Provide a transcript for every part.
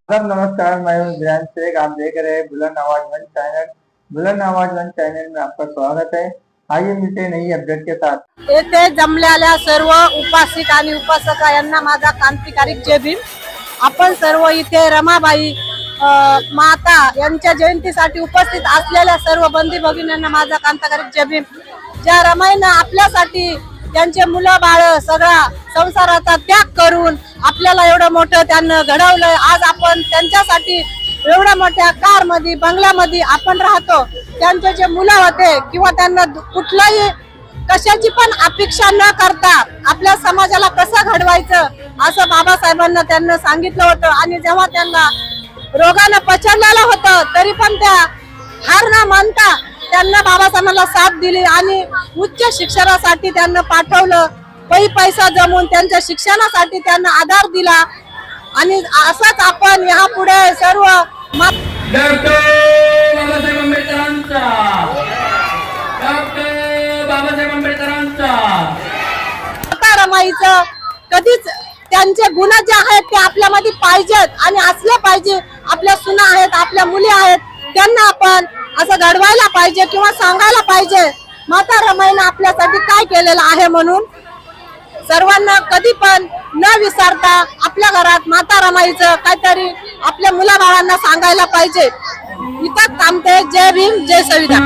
सब नमस्कार, मैं हूं ध्यान शेख। आप देख रहे हैं बुलंद आवाज वन चैनल। बुलंद आवाज वन चैनल में आपका स्वागत है। आइए मिलते हैं नई अपडेट के साथ। येथे जमलेल्या सर्व उपासिक आणि उपासका यांना माझा क्रांतिकारी जय भीम। आपण सर्व इथे रमाबाई माता यांच्या जयंतीसाठी उपस्थित असलेल्या सर्व बंदी भगिनींना माझा क्रांतिकारी जय भीम। ज्या रमाईनं आपल्यासाठी त्यांचे मुलं बाळ सगळा संसाराचा त्याग करून आपल्याला एवढं मोठं त्यांना घडवलंय। आज आपण त्यांच्यासाठी एवढ्या मोठ्या कार मध्ये बंगल्यामध्ये आपण राहतो। त्यांचे जे मुलं होते किंवा त्यांना कुठलाही कशाची पण अपेक्षा न करता आपल्या समाजाला कसं घडवायचं असं बाबासाहेबांना त्यांना सांगितलं होतं। आणि जेव्हा त्यांना रोगानं पचडलेलं होतं तरी पण त्या हार न मानता त्यांना बाबासाहेबांना साथ दिली आणि उच्च शिक्षणासाठी त्यांना पाठवलं। पैसा जमवून त्यांच्या शिक्षणासाठी त्यांना आधार दिला। आणि असंच आपण यापुढे सर्व डॉक्टर बाबासाहेब आंबेडकरांचा रमाईचं कधीच त्यांचे गुण जे आहेत ते आपल्यामध्ये पाहिजेत आणि असले पाहिजे। आपल्या सुना आहेत, आपल्या मुली आहेत, त्यांना आपण असं घडवायला पाहिजे किंवा सांगायला पाहिजे माता रमाईने आपल्यासाठी काय केलेलं आहे। म्हणून सर्वांना कधी पण न विसरता आपल्या घरात माता रमाईचं काहीतरी आपल्या मुलाबाळांना सांगायला पाहिजे। इथं थांबते। जय भीम, जय संविधान।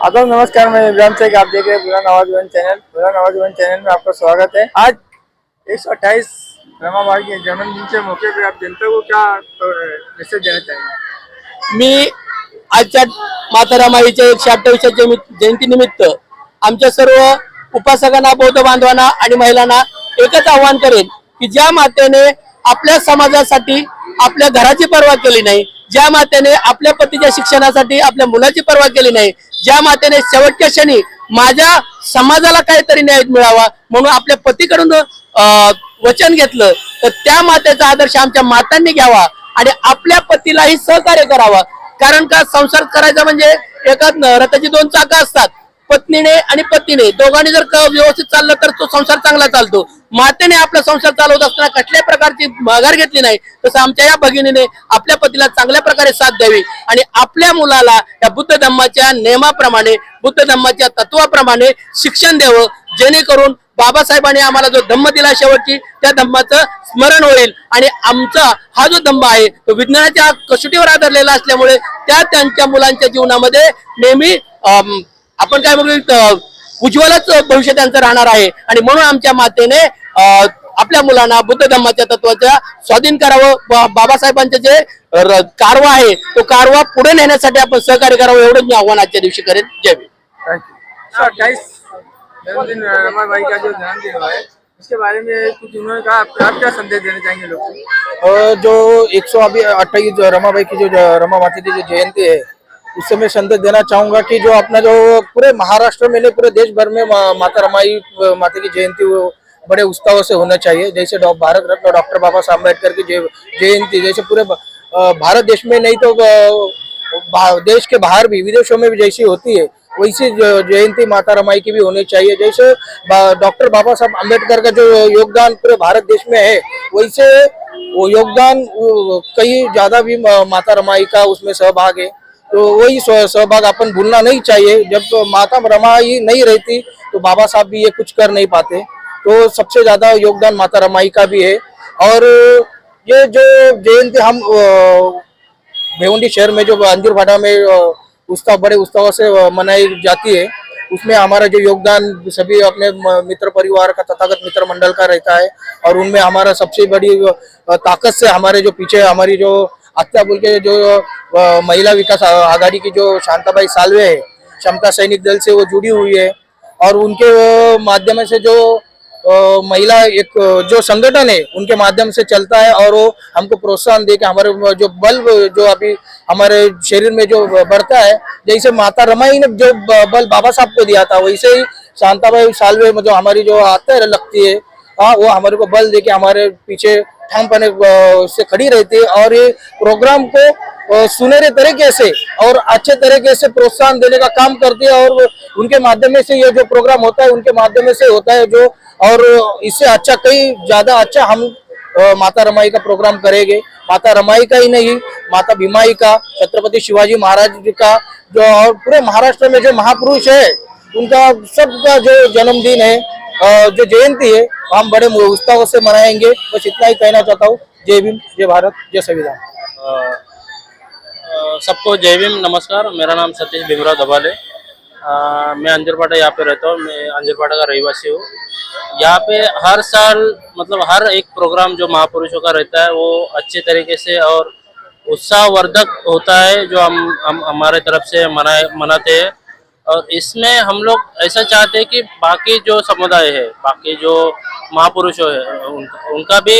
आदाब नमस्कार, मैं इमरान शेख। आप देख रहे हैं बुलंद आवाज वन चैनल। बुलंद आवाज वन चैनल में आपका स्वागत है। आज 128 रमाबाई के जन्मदिन के मौके पे आप जनता को क्या मैसेज देना चाहेंगे? मी आजच्या माता रमाईच्या 128व्या जयंतीनिमित्त आमच्या सर्व उपासकांना, बौद्ध बांधवांना आणि महिलांना एकच आवाहन करेन की ज्या मातेने आपल्या समाजासाठी आपल्या घराची पर्वा केली नाही, ज्या मातेने आपल्या पतीच्या शिक्षणासाठी आपल्या मुलाची पर्वा केली नाही, ज्या मातेने शेवटच्या क्षणी माझ्या समाजाला काहीतरी न्याय मिळावा म्हणून आपल्या पतीकडून वचन घेतलं, तर त्या मातेचा आदर्श आमच्या मातांनी घ्यावा आणि आपल्या पतीलाही सहकार्य करावा। कारण का संसार करायचा म्हणजे एकाच रथाची दोन चाकं असतात। पत्नीने आणि पतीने दोघांनी जर व्यवस्थित चाललं तर तो संसार चांगला चालतो। मातेने आपला संसार चालवत असताना कुठल्याही प्रकारची माघार घेतली नाही, तसं आमच्या या भगिनीने आपल्या पतीला चांगल्या प्रकारे साथ द्यावी आणि आपल्या मुलाला या बुद्ध धम्माच्या नियमाप्रमाणे, बुद्ध धम्माच्या तत्वाप्रमाणे शिक्षण द्यावं, जेणेकरून बाबासाहेबांनी आम्हाला जो धम्म दिला शेवटची त्या धम्माचं स्मरण होईल। आणि आमचा हा जो धम्म आहे तो विज्ञानाच्या कसोटीवर आधारलेला असल्यामुळे त्यांच्या मुलांच्या जीवनामध्ये नेहमी आपण काय म्हणू उज्ज्वलच भविष्य त्यांचं राहणार आहे। आणि म्हणून आमच्या मातेने आपल्या मुलांना बुद्ध धम्माच्या तत्वाच्या स्वाधीन करावं। बाबासाहेबांचे जे कारवा आहे तो कारवा पुढे नेण्यासाठी आपण सहकार्य करावं, एवढंच मी आव्हान आजच्या दिवशी करेन। जय भीम। 128 जन्मदिन रमाबाई का जो जन्मदिन है उसके बारे में कुछ उन्होंने कहा, आप क्या संदेश देना चाहेंगे लोगों को? जो 128 रमाबाई की जो रमा माता की जो जयंती है उससे मैं संदेश देना चाहूंगा कि जो अपना जो पूरे महाराष्ट्र में नहीं पूरे देश भर में माता रमाई माता की जयंती बड़े उत्साह से होना चाहिए। जैसे भारत रत्न डॉक्टर बाबा साहब अम्बेडकर की जयंती जैसे पूरे भारत देश में नहीं तो देश के बाहर भी, विदेशों में भी जैसी होती है वैसी जयंती माता रमाई की भी होनी चाहिए। जैसे डॉक्टर बाबा साहब अम्बेडकर का जो योगदान पूरे भारत देश में है, वैसे वो योगदान कहीं ज्यादा भी माता रमाई का उसमें सहभाग है। तो वही सहभाग अपन भूलना नहीं चाहिए। जब माता रमाई नहीं रहती तो बाबा साहब भी ये कुछ कर नहीं पाते। तो सबसे ज्यादा योगदान माता रमाई का भी है। और ये जो जयंती हम भिवंडी शहर में जो अंजूर फाटा में उत्सव बड़े उत्सव से मनाई जाती है, उसमें हमारा जो योगदान सभी अपने मित्र परिवार का, तथागत मित्र मंडल का रहता है। और उनमें हमारा सबसे बड़ी ताकत से हमारे जो पीछे हमारी जो आत्या बोल के जो महिला विकास आघाड़ी की जो शांताबाई सालवे है, क्षमता सैनिक दल से वो जुड़ी हुई है। और उनके माध्यम से जो महिला एक जो संगठन है उनके माध्यम से चलता है। और वो हमको प्रोत्साहन दे के हमारे जो बल जो अभी हमारे शरीर में जो बढ़ता है, जैसे माता रमाई ने जो बल बाबा साहब को दिया था, वैसे ही शांताबाई सालवे में जो हमारी जो आत्या लगती है, वो हमारे को बल दे के हमारे पीछे ठाम पने से खड़ी रहती है। और ये प्रोग्राम को सुनहरे तरीके से और अच्छे तरीके से प्रोत्साहन देने का काम करती है। और उनके माध्यम से ये जो प्रोग्राम होता है उनके माध्यम से होता है जो, और इससे अच्छा कई ज्यादा अच्छा हम माता रमाई का प्रोग्राम करेंगे। माता रमाई का ही नहीं, माता भीमाई का, छत्रपति शिवाजी महाराज जी का जो, और पूरे महाराष्ट्र में जो महापुरुष है उनका सबका जो जन्मदिन है, जो जयंती है, हम बड़े उत्साह से मनाएंगे। बस इतना ही कहना चाहता हूँ। जय भीम, जय भारत, जय संविधान। सबको जय भीम, नमस्कार। मेरा नाम सतीश भीमराव दबाले। मैं अंजरपाड़ा यहाँ पे रहता हूँ। मैं अंजरपाड़ा का रहवासी हूँ। यहाँ पे हर साल मतलब हर एक प्रोग्राम जो महापुरुषों का रहता है वो अच्छे तरीके से और उत्साहवर्धक होता है, जो हम हमारे तरफ से मनाते हैं। और इसमें हम लोग ऐसा चाहते हैं कि बाकी जो समुदाय है, बाकी जो महापुरुषों है, उनका भी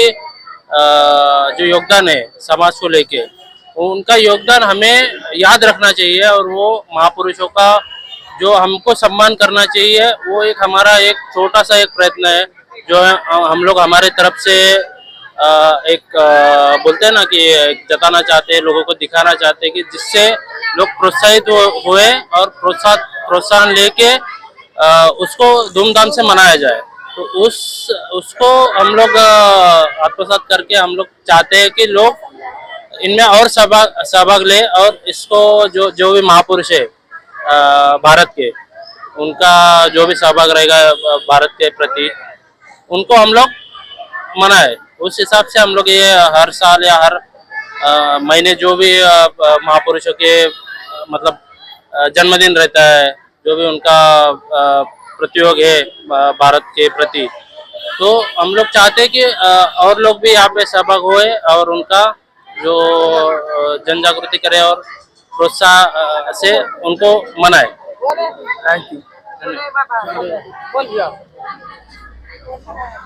जो योगदान है समाज को लेके, उनका योगदान हमें याद रखना चाहिए। और वो महापुरुषों का जो हमको सम्मान करना चाहिए, वो एक हमारा एक छोटा सा एक प्रयत्न है जो हम लोग हमारे तरफ से एक बोलते हैं ना कि जताना चाहते हैं, लोगों को दिखाना चाहते हैं कि जिससे लोग प्रोत्साहित हुए और प्रोत्साहन लेके उसको धूमधाम से मनाया जाए। तो उसको हम लोग आत्मसात करके हम लोग चाहते हैं कि लोग इनमें और सहभाग ले, और इसको जो भी महापुरुष है भारत के, उनका जो भी सहभाग रहेगा भारत के प्रति, उनको हम लोग मनाए। उस हिसाब से हम लोग ये हर साल या हर महीने जो भी महापुरुषों के मतलब जन्मदिन रहता है, जो भी उनका प्रतियोग है भारत के प्रति, तो हम लोग चाहते हैं कि और लोग भी यहाँ पे सहभाग हुए और उनका जो जन जागृति करे और प्रोत्साहन से उनको मनाए। Thank you.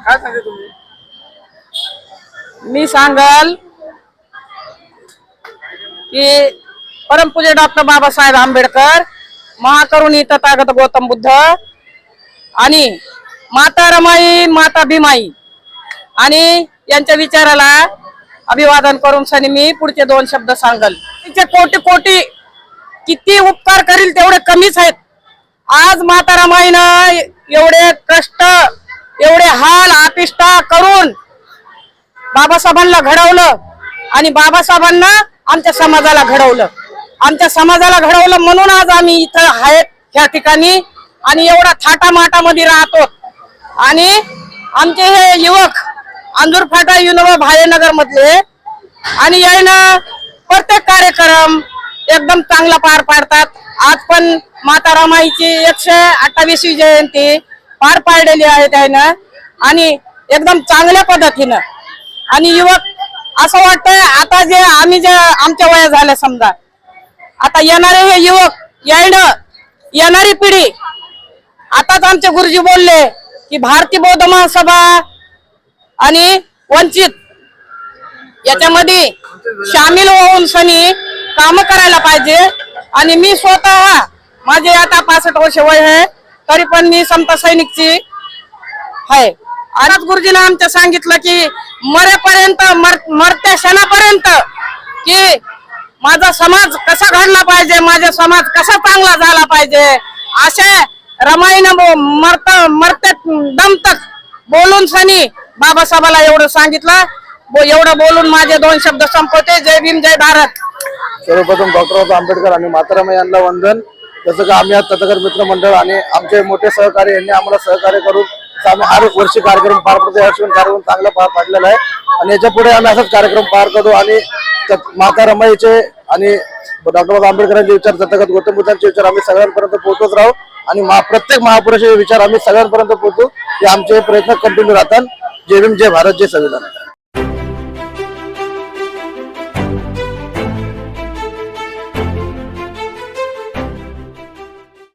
काय सांगते तुम्ही? मी सांगाल की परमपूज्य डॉक्टर बाबासाहेब आंबेडकर, महाकरुणी तथागत गौतम बुद्ध आणि माता रमाई, माता भीमाई आणि यांच्या विचाराला अभिवादन करून सनी मी पुढचे 2 शब्द सांगल। तिचे कोटी कोटी किती उपकार करील तेवढे कमीच आहेत। आज माता रमाईनं एवढे कष्ट, एवढे हाल अपिष्टा करून बाबासाहेबांना घडवलं आणि बाबासाहेबांना आमच्या समाजाला घडवलं। आमच्या समाजाला घडवलं म्हणून आज आम्ही इथं आहेत ह्या ठिकाणी आणि एवढा थाटामाटामध्ये राहतो। आणि आमचे हे युवक अंजूर फाटा युनिव्हर्सिटी भायनगर मधले आणि यानं प्रत्येक कार्यक्रम एकदम चांगला पार पाडतात। आज पण माता रमाईची 128वी जयंती पार पाडलेली आहे त्यानं आणि एकदम चांगल्या पद्धतीनं। आणि युवक असं वाटतंय आता जे आम्ही जे आमच्या वया झाल्या समजा, आता येणारे हे युवक यायनं येणारी पिढी, आताच आमचे गुरुजी बोलले की भारतीय बौद्ध महासभा आणि वंचित याच्यामध्ये सामील होऊन सनी काम करायला पाहिजे। आणि मी स्वतः माझे आता 65 वर्ष वय आहे, तरी पण मी समता सैनिकची आहे आरत गुरुजीनं आमच्या सांगितलं की मरेपर्यंत मरत्या क्षणापर्यंत की माझा समाज कसा घडला पाहिजे, माझा समाज कसा चांगला झाला पाहिजे, असे रमाईनं मरते दम तक बोलून सनी बाबासाहेबाला एवढं सांगितलं. एवढं बोलून माझे 2 शब्द संपवते. जय भीम, जय भारत. सर्वप्रथम डॉक्टर बाबासाहेब आंबेडकर आणि मातारामाई यांना वंदन. जसं की आम्ही आज तथागत मित्र मंडळ आणि आमचे मोठे सहकारी यांनी आम्हाला सहकार्य करून आम्ही हर वर्षी कार्यक्रम पार पडतो. यावर्षी कार्यक्रम चांगला पार पाडलेला आहे आणि याच्या पुढे आम्ही असाच कार्यक्रम पार करतो आणि माता रमाईचे आणि डॉक्टर बाबासाहेब आंबेडकरांचे विचार, तथागत गौतम बुद्धांचे विचार आम्ही सगळ्यांपर्यंत पोहोचत राहू आणि प्रत्येक महापुरुषाचे विचार आम्ही सगळ्यांपर्यंत पोहोचू. हे आमचे प्रयत्न कंटिन्यू राहतात. जय भीम, जय भारत, जय संविधान.